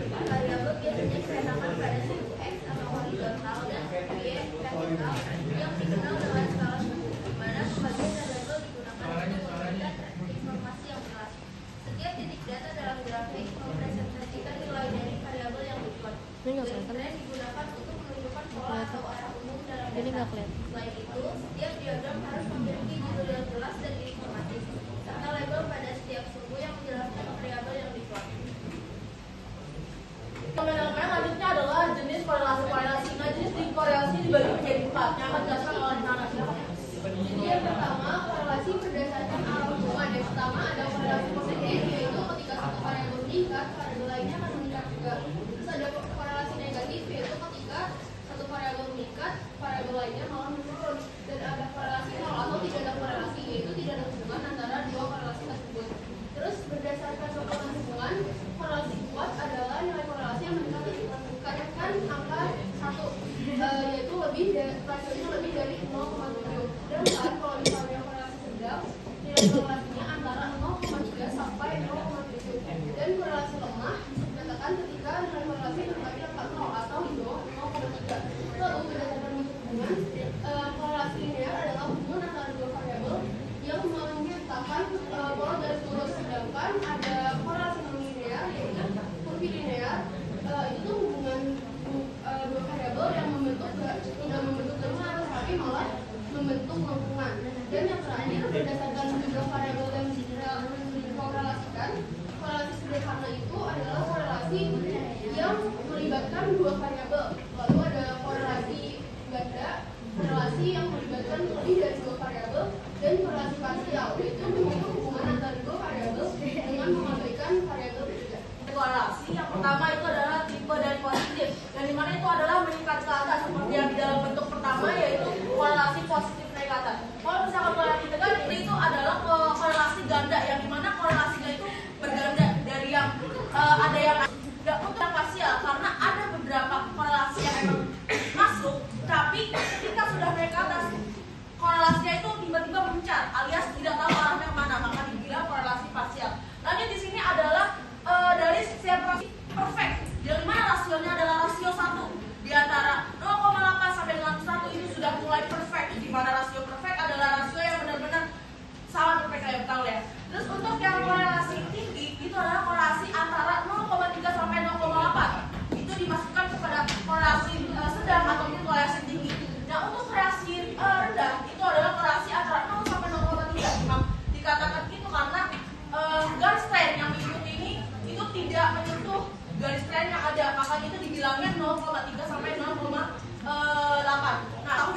Variabel biasanya diletakkan pada suku X atau horizontal dan Y vertikal yang dikenal dengan skala suku, di mana pembagian variabel digunakan untuk memberikan informasi yang jelas. Setiap titik data dalam grafik merepresentasikan nilai dari variabel yang dibuat. Garis digunakan untuk menunjukkan pola atau arah umum dalam data. Selain itu, setiap diagram harus memiliki judul yang jelas dan informatif, serta label pada setiap suku yang menjelaskan variabel yang dibuat. Fenomena selanjutnya adalah jenis korelasi-korelasi. Nah, jenis korelasi dibagi menjadi 4 yang akan dijelaskan oleh narasumber. Jadi yang pertama, korelasi berdasarkan arah hubungan. Yang pertama ada korelasi positif, yaitu ketika satu variabel meningkat, variabel lainnya akan meningkat juga. Terus ada korelasi negatif, yaitu ketika satu variabel meningkat, variabel lainnya malah menurun. Dan ada korelasi nol atau tidak ada korelasi, yaitu tidak ada hubungan antara dua korelasi tersebut. Terus berdasarkan dorongan hubungan, korelasi kuat adalah nilai korelasi yang meningkatkan angka 1, yaitu rasionya lebih dari 0,7. Sedangkan kalau misalnya korelasi sedang, nilai korelasinya antara 0,3 sampai 0,7. Dan korelasi lemah dikatakan ketika nilai korelasi mendekati angka 0 atau di bawah 0,3. Lalu berdasarkan bentuk hubungan, korelasi linear adalah hubungan antara dua variabel yang menyatakan pola garis lurus. Sedangkan ada korelasi non-linear, yaitu kurvilinear. Itu tuh hubungan dua variabel yang tidak membentuk garis lurus, tapi malah membentuk lengkungan. Dan yang terakhir, berdasarkan jumlah variabel yang dikorelasikan, korelasi sederhana itu adalah korelasi yang melibatkan dua variabel. Lalu ada korelasi ganda, korelasi yang melibatkan lebih dari dua variabel, dan korelasi parsial, yaitu membentuk hubungan antara dua variabel dengan mengabaikan variabel ketiga. Korelasi yang pertama itu adalah tipe dari positif, yang dimana itu adalah meningkat ke atas seperti yang di dalam bentuk pertama, yaitu korelasi positif naik ke atas. Kalau misalkan korelasi negatif itu adalah korelasi ganda, yang dimana korelasi itu berganda dari yang ada yang untuk yang parsial, karena ada beberapa korelasi yang memang masuk, tapi ketika sudah naik ke atas korelasinya itu tiba-tiba mencar, alias tidak tahu arahnya kemana, maka dibilang korelasi parsial. Lanjut di sini adalah dari separasi perfect, yang mana rasionya adalah rasio 1 di antara 0,8 sampai dengan 1. Ini sudah mulai perfect, di mana rasio perfect adalah rasio yang benar-benar sangat perfect, kayak tahu ya. Terus untuk yang korelasi tinggi itu adalah korelasi antara 0,3 sampai 0,8. Itu dimasukkan kepada korelasi sedang ataupun korelasi tinggi. Nah, untuk korelasi rendah itu adalah korelasi antara 0 sampai 0,3. Dikatakan gitu karena garis tren yang mengikuti ini itu tidak menyentuh garis tren yang ada, makanya itu dibilangnya 0,3 sampai 0,8. Nah, tapi